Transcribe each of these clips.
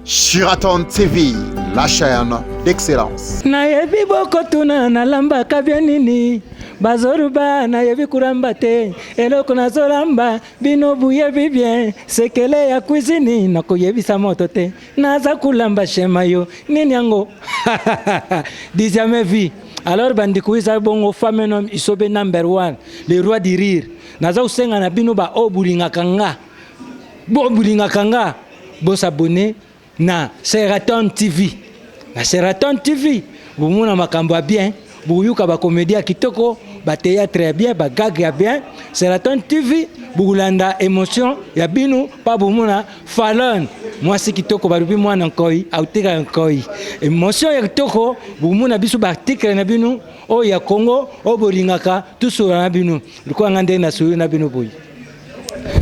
Shiraton TV, la chaîne d'excellence. Nayebi bokotuna na lamba kabianini bazoruba nayebi kuramba te eloko nazolamba bino buyebi bien sekele ya cuisine na koyebisa moto te naza kulamba shema yo nini yango dixième vie. Alors bandikuiza bongo famenom isobe number 1 le roi du rire naza usenga na bino ba obulinga kanga bo s'abonner na Sheraton TV. Na Sheraton TV, vous mouna makambo bien, vous yuka ba comédie kitoko, ba théâtre bien, ba gag ya bien. Sheraton TV, vous landa émotion ya binu pa vous mouna falon. Moi c'est kitoko ba rubi moi nankoi, auteka nankoi. Émotion ya kitoko, vous mouna bisu ba article na binu, o ya Congo, o bolingaka, tout sur na binu. Likuwa ngande na suyu na binu boy.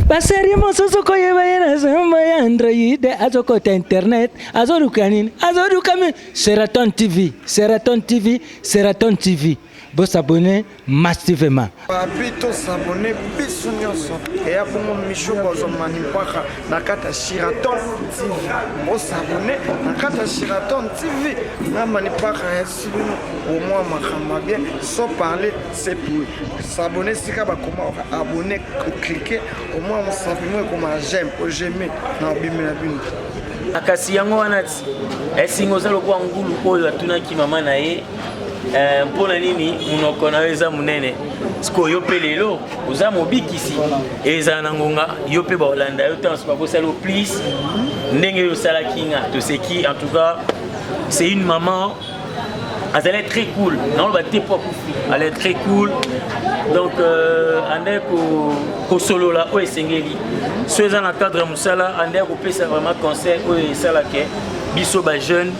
Baseri mososo koye bayena samba ya Android azokota internet azorukanini azorukamin Sheraton TV Sheraton TV bo s'abonner massivement babito s'abonner biso nyonso eya bongo misho bozo manimpaka na kata Sheraton TV bo s'abonner na kata Sheraton TV na manimpaka esibino au moins makamba bien sans parler c'est pour s'abonner sika ba comment abonner cliquer au moins on simplement comme j'aime na bimela bino akasi yango wana esingo zalo kwa ngulu oyo atunaki mama na ye mpona nini munoko na eza munene siko yo pe lelo uza mobikisi eza na ngonga yo pe ba Holanda yo tant pas pour salo please ndenge yo sala kinga to c'est qui en tout cas c'est une maman. Elle est très cool. Non, elle est très cool. Donc, on est au solo là, où est Sengeli. Ceux dans le cadre de Moussala, on est au PC vraiment conseil, où est Salake. Bisso ba jeune,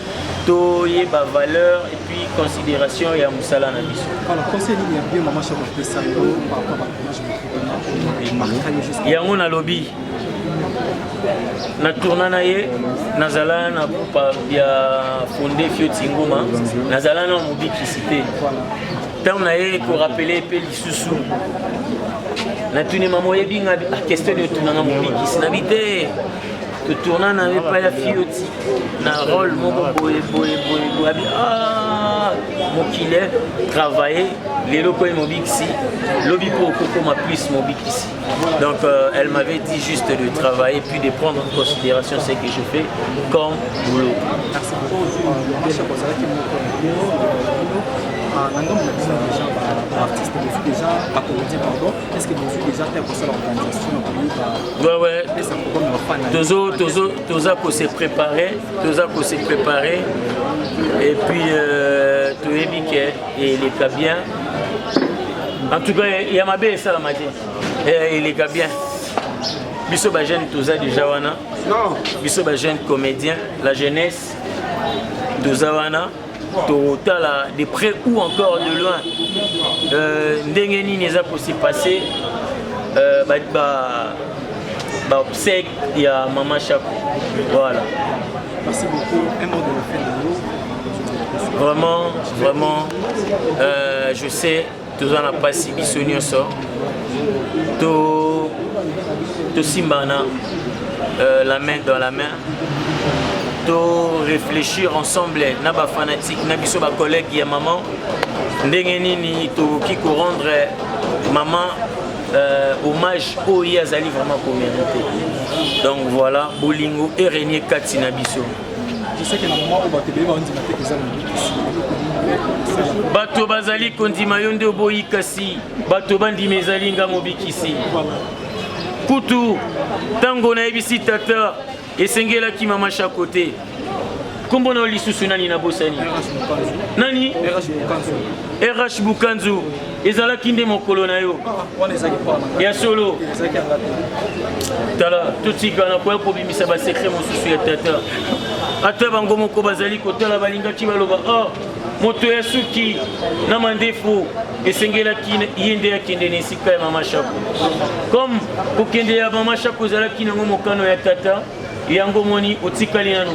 to y ba valeur et puis considération et à Moussala na bisso. Alors, conseil il y a bien maman chaque fois ça par rapport à il y a un lobby. Na tournana ye nazala na pa ya fondé Fioti Ngoma nazala na mobikisité tant na ye ko rappeler pe lisusu na tuni mamo ye binga question de tournana mobikisi na bité to tournana na pa ya Fioti na rôle mon boy mokile travailler les locaux mobikisi lobby pour ma plus mobikisi. Donc elle m'avait dit juste de travailler puis de prendre en considération ce que je fais comme boulot. Merci beaucoup. Artiste déjà pas comédien pardon est-ce que vous déjà fait pour ça l'organisation ouais toza ko se préparer et puis to ebike et les cas bien en tout cas il y a ma belle ça la magie et les gars bien biso ba jeune toza déjà wana biso ba jeune comédien la jeunesse toza wana totala de près ou encore de loin ndenge nini eza possible passer obsèque il y a maman Chaco voilà. Merci beaucoup. Un mot de la fin de l'eau. Vraiment je sais tous en a passé biso nyonso to simbana la main dans la main to réfléchir ensemble na ba fanatique na biso ba collègue ya maman ndenge nini to ki ko rendre maman hommage au yazali vraiment ko mérité. Donc voilà bolingo et régner kati na biso. Je sais que na moment où bato beba ondima te kezana bato bazali kondima yo nde oboyi kasi bato bandima ezali nga mobikisi kutu tango na ebisi tata esengelaki mama Chaco te kombo na lisusu nani na bosani nani RH Bukanzu ezalaki nde mokolo na yo ya solo tala totika na koya kobimisa basekret mosusu ya tata ata bango moko bazali kotala balingaki baloba moto ya suki na mandefu esengelaki ye nde akende na esika ya mama Chaco comme kokende ya mama Chaco ezalaki nango mokano ya tata yango moni otikali nano.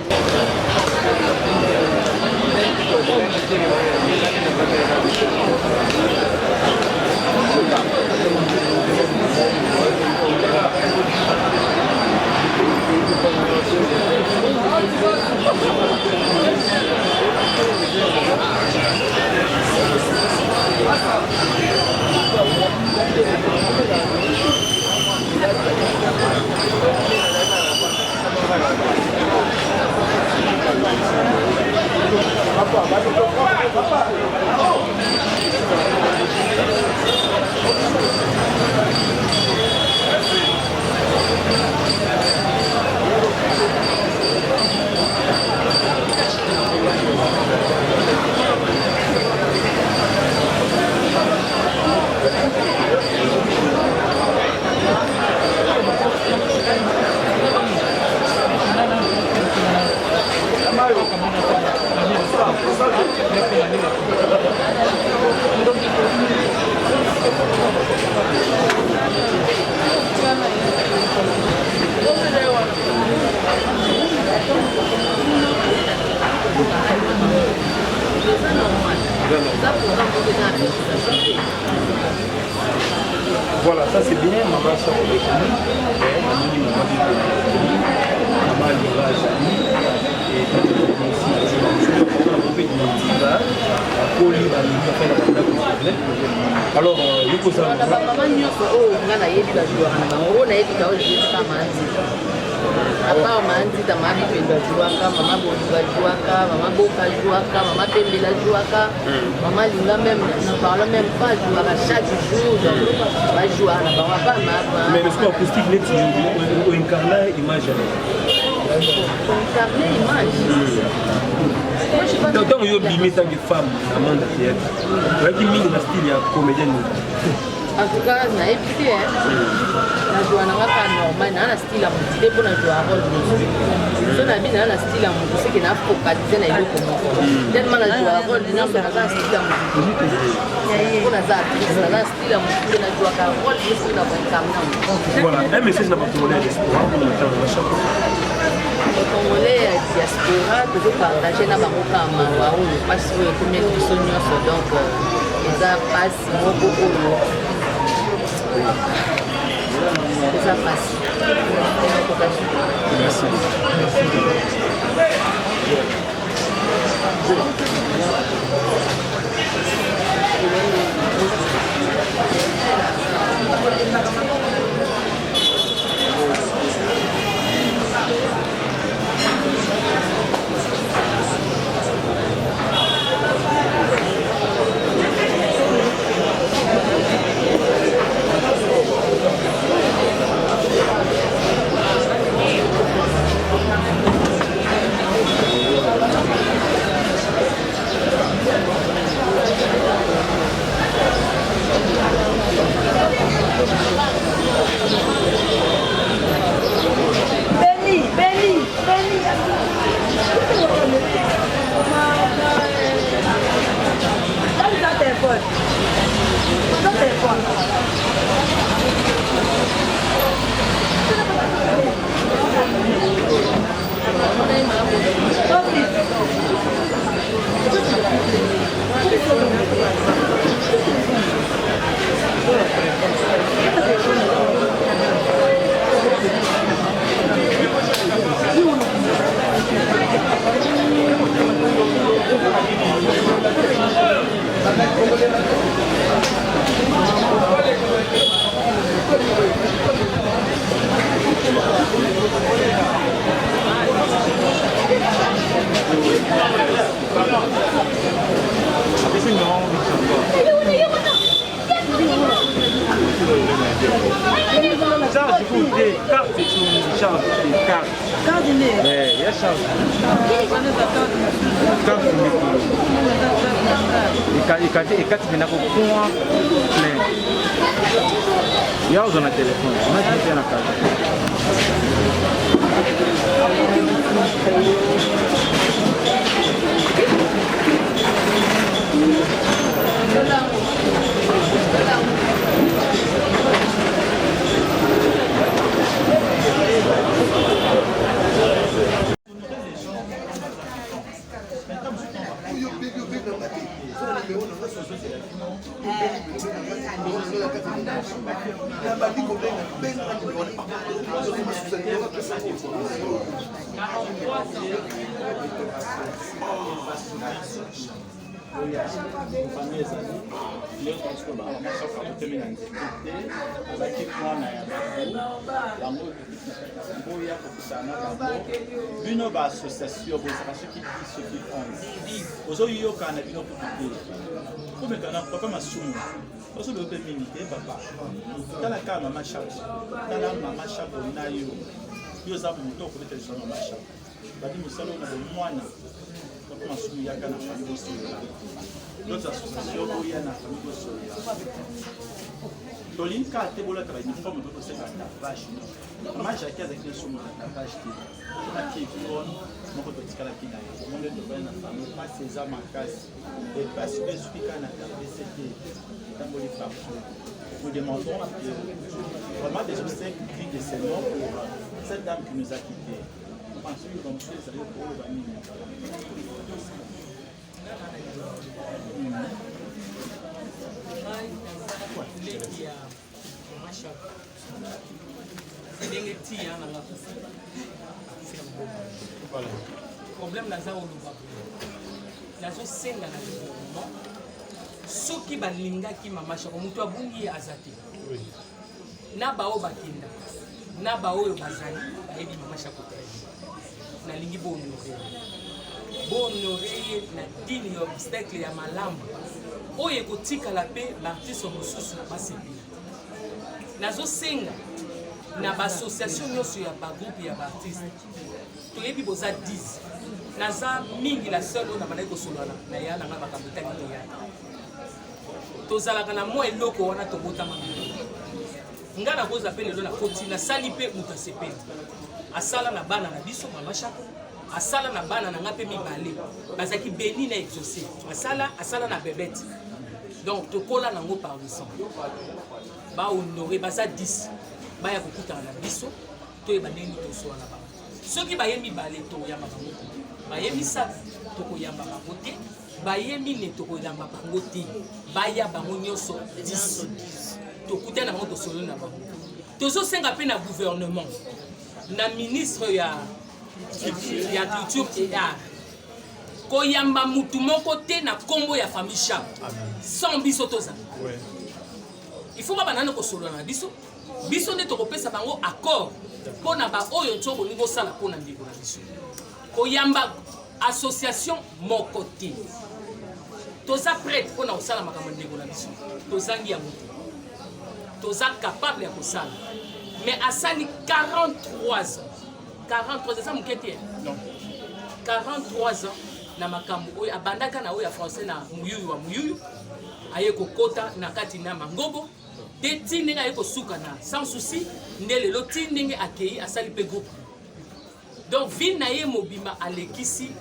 Voilà, ça c'est bien, maman ça pour les familles. Alors, il faut ça. Apa manzi tamari penda juaka, mama boduga juaka, mama boka juaka, mama pembela juaka, mama linga même, ne parle même pas juaka chaque jour, va jouer na ba pas ma. Mais le sport acoustique net ou incarner image. Incarner image. Moi je pas. Tant yo limite tant que femme amant de théâtre. Ouais qui mine la style ya comédienne. En tout cas, na évité hein. Na joie na pas normal, na style à monter pour na jouer rôle. So na bien na style à monter, c'est que na focaliser na iloko moko. Tellement na jouer rôle, na na style à monter. Pour na za actrice, na style à monter na jouer ka rôle, c'est na incarner. Voilà, un message na pas tourner l'espoir pour le temps de chaque. Les Congolais diaspora toujours partager na bango kama wa oyo parce que comme ils sont nyonso donc ils a passe moko oyo. Ça passe. Merci. famille ezali leo parce que bamachaka kotemi na nzete te azalaki mwana ya bango boya kokutana bango bino baassociation bozaka soki 10 soki 11 ozoyoka na bino kutu te komekana papa masumu osobe ope mingi te papa tala kaka mama chapo tala mama chapo na yo oza moto okobetela liso mama chapo badi mosala na bomwana papa masumu yaka na famille bosola d'autres associations boya na famille bosola tolingi kaka te bolata bauniforme tokoseka tapage mama jaki azalaki nesomo na tapage te tomaki ekon moko totikalaki na ye omonde tobali na famille mpasi eza makasi epasi mpe esuki kaka na tarbese te etamboli partout nous demandons vraiment des obsèques dignes de ces noms pour cette dame qui nous a quittés. Nous pensons que nous sommes allés pour le banni. Problème naza oloba nazosenga na gouvernement soki balingaki mama shako moto abungi aza te na bao bakenda na baoyo bazali bayebi mama shako te nalingi bohonore ye na dini ya obstacle ya malamu oyo ekotikala mpe baartiste mosusu basepela nazosenga na baassociation nyonso ya bagroupe ya baartiste toyebi boza 10 naza mingi la seule oyo na bandaki kosolana na ya nanga makambo etali te yaka tozalaka na mwa eloko wana tobotama nga nakoza mpe lelo nakoti nasali mpe moto asepeli asala na bana na biso mama shako asala na bana na nga mpe mibale bazalaki beni na exaucé asala na bebete donc tokola nango par leçon bahonore baza 10 baya kokutana na biso toyeba ndenge tosolana bango soki baye mibale toyamba bango baye misato tokoyamba bango te baye mine tokoyamba bango te baya bango nyonso 10 tokutana bango tosolana na bango tozosenga mpe na gouvernement na ministre ya culture et art koyamba mutu moko te na kombo ya famille Chap sans biso tozala il faut ba banana kosolana na biso nde tokopesa bango accord mpona baoyo nso bolingi kosala mpona ndeko na biso koyamba association moko te toza prête mpona kosala makambo ya ndeko na biso tozangi yango te toza capable ya kosala mais asali 43 ans 43 eza moke te 43 ans na makambo oyo abandaka na oyo ya français na muyuyu wa muyuyu aye kokota na kati na mangobo te ti ndenge aye kosuka na sans souci nde lelo ti ndenge akei asali mpe groupe donc ville na ye mobimba alekisi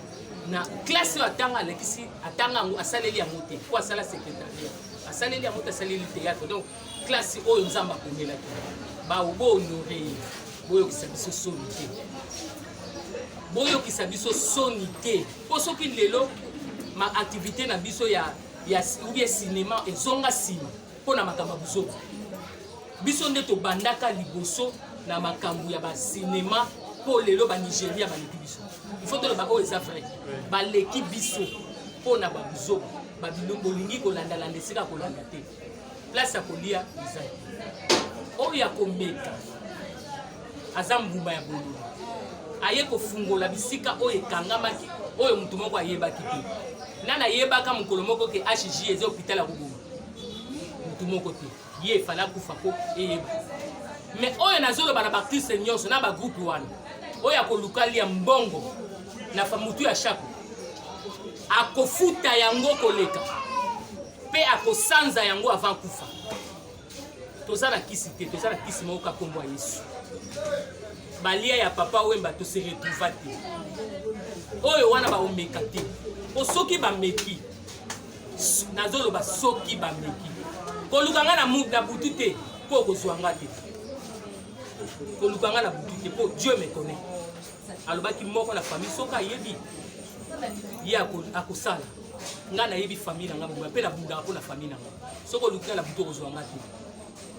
na classe oyo atanga alekisi atanga yango asaleli yango te po asala secrétariat asaleli yango te asaleli théâtre donc classe oyo nzambe akomelaki bohonore ye boyokisa biso soni te boyokisa biso soni te mpo soki lelo ma activité na biso ya ubie cinéma ezonga nsima mpo na makambo ya buzoba biso nde tobandaka liboso na makambo ya bacinéma mpo lelo banigéria baleki biso ifo toloba oyo eza vrai baleki biso mpo na babuzoba bolingi kolandalanda esika kolanda te place ya kolia eza oyo ya komeka aza mbumba ya bololo aye kofungola bisika oyo ekangamaki oyo mutu moko ayebaki te nana ayebaka mokolo moko ke HJ eza hôpital ya koboma mutu moko te ye efala kufa po eyeba mais oyo nazoloba na baartiste nyonso na bagroupe wana oyo akolukali ya mbongo na mutu ya shako akofuta yango koleka mpe akosanza yango avant kufa toza na kisi te toza na kisi moko kakombo ya Yesu balia ya papa wemba to se retrouva te oyo wana baomeka te po soki bameki nazoloba soki bameki kolukanga na butu te po kozwanga te kolukanga na butu te po Dieu me connaît alobaki moko na famille soka yebi ye akosala nga na yebi famille na nga mpe na bundaka mpo na famille na nga soki olukinga na butu kozwanga te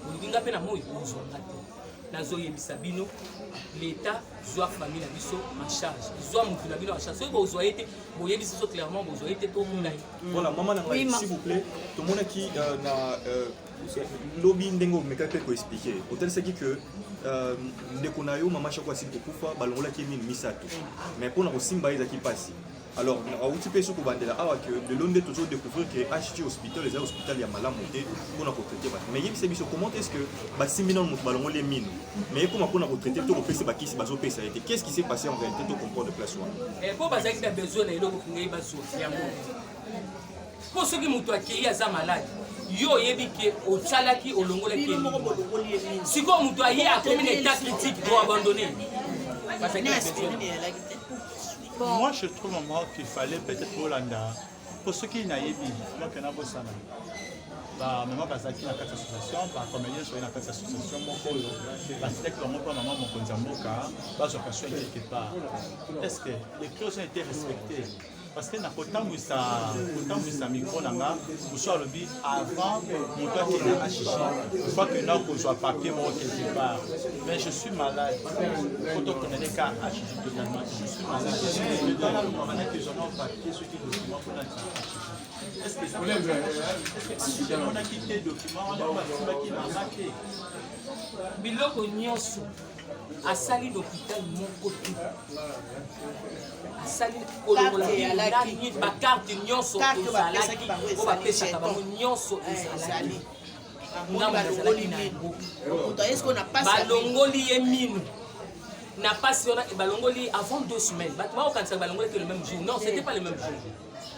olukinga mpe na moi kozwanga te nazoyebisa bino l'état zwa famille na biso en charge zwa mutu na bino en charge soki bozwa ete boyebisi biso clairement bozwa ete tokunda ye. Voilà, maman nanga s'il vous plaît tomonaki na lobi ndenge omekaki mpe koexplike otelisaki ke ndeko na yo mama chaque asili kokufa balongolaki ye mini misato mais mpona kosimba ye ezalaki mpasi. Alors auti mpe soki obandela awa ke lelo nde tozodécouvrir ke HT hospital eza hospital ya malamu te mpona kotraite bato mais yebisa biso comment est ce que basimbi nano moto balongoli ye mino mais ekoma mpona kotraite to kopesa bakisi bazopesa ye te qu'est ce qui s'est passé en réalité to comprendre place wana mpo bazalaki na besoin na eloko kingai bazwa yango mpo soki moto akei aza malade yo oyebi ke osalaki olongolaki sikoyo moto aye akomi na état critique do abandonné. Moi, je trouve moi qu'il fallait peut-être Olanda. Pour ceux qui n'aient pas de Bosana. Maman Bazaki na quatre associations, comme elle sur une association, mon polo, parce que mon papa, maman, mon konzamoka, bas occasion quelque part. Est-ce que les clauses ont été respectées? Parce que autant où ça micro nanga, ou soit le but avant mon toit qui est achiché. Je crois que là qu'on soit papier moi quelque part. Mais je suis malade. Quand on connaît les cas achiché totalement, je suis malade. Je dois là le moment que j'en ai papier ceux qui documents pour la. Est-ce que ça on a quitté le document, on a qui m'a marqué. Biloko nyonso asali l'hôpital moko te asali kolongolaki bakarte nyonso ezalaki po bapesaka bango nyonso ezalaki ngambo ezalaki na yango balongoli ye mino na pasi wana balongoli avant 2 semaines bato baokanisaka balongolaki le même jour non c'était pas le même jour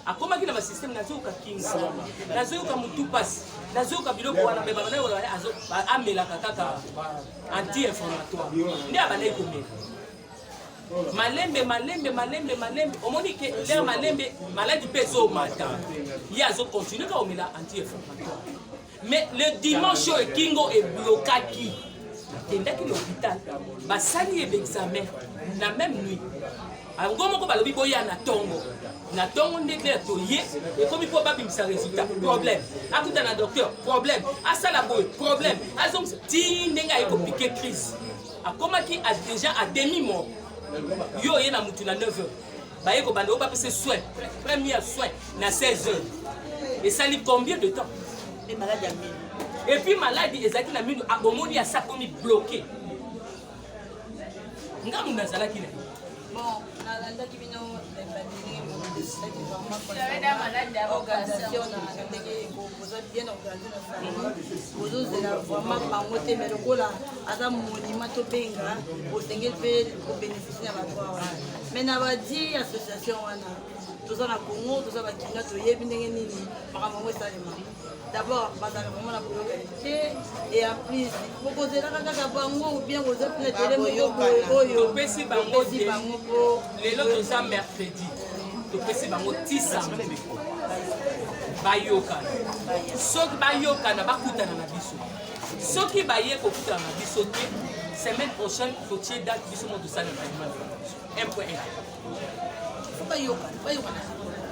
akomaki na basystème nazoyoka kinga nazoyoka motu pasi nazoyoka biloko wana me amelaka kaka anti-inflammatoire nde abandaki komela malembe omoni ke lere malembe maladi mpe ezomata ye azocontinue ka omela anti-inflammatoire mais le dimanche oyo ekingo eblokaki akendaki l'hôpital basali ye baexamen na même nuit yango moko balobi boya na ntongo nde clair toye ekomi mpo babimisa résultat problème akuta na docteur problème asala boye problème azongisa ti ndenge aye kopike crise akomaki déjà à demi mort yo oye na mutu na 9 heures baye kobanda oyo bapesa soin premier soin na 16 heures esali combien de temps et puis maladie ezalaki na minu omoni asa komi bloqué ngamu nazalaki na bon nalandaki bino organisation na ndenge boza bien organisé na famille bozozela vraiment bango te mais lokola aza monument tobenga osengeli mpe kobénéficie na bato wana mais na badi association wana toza na Congo toza bakinga toyebi ndenge nini makambo yango esalema d'abord bazalaka vraiment na boyokani et en plus bokozelaka kaka bango ou bien koza pena tele moko oyo topesi bango po lelo toza mercredi topesi bango 10 bayokana soki bayokana bakutana na biso soki baye kokutana na biso te semaine prochaine totie date biso mo tosala na 1.1 bayokana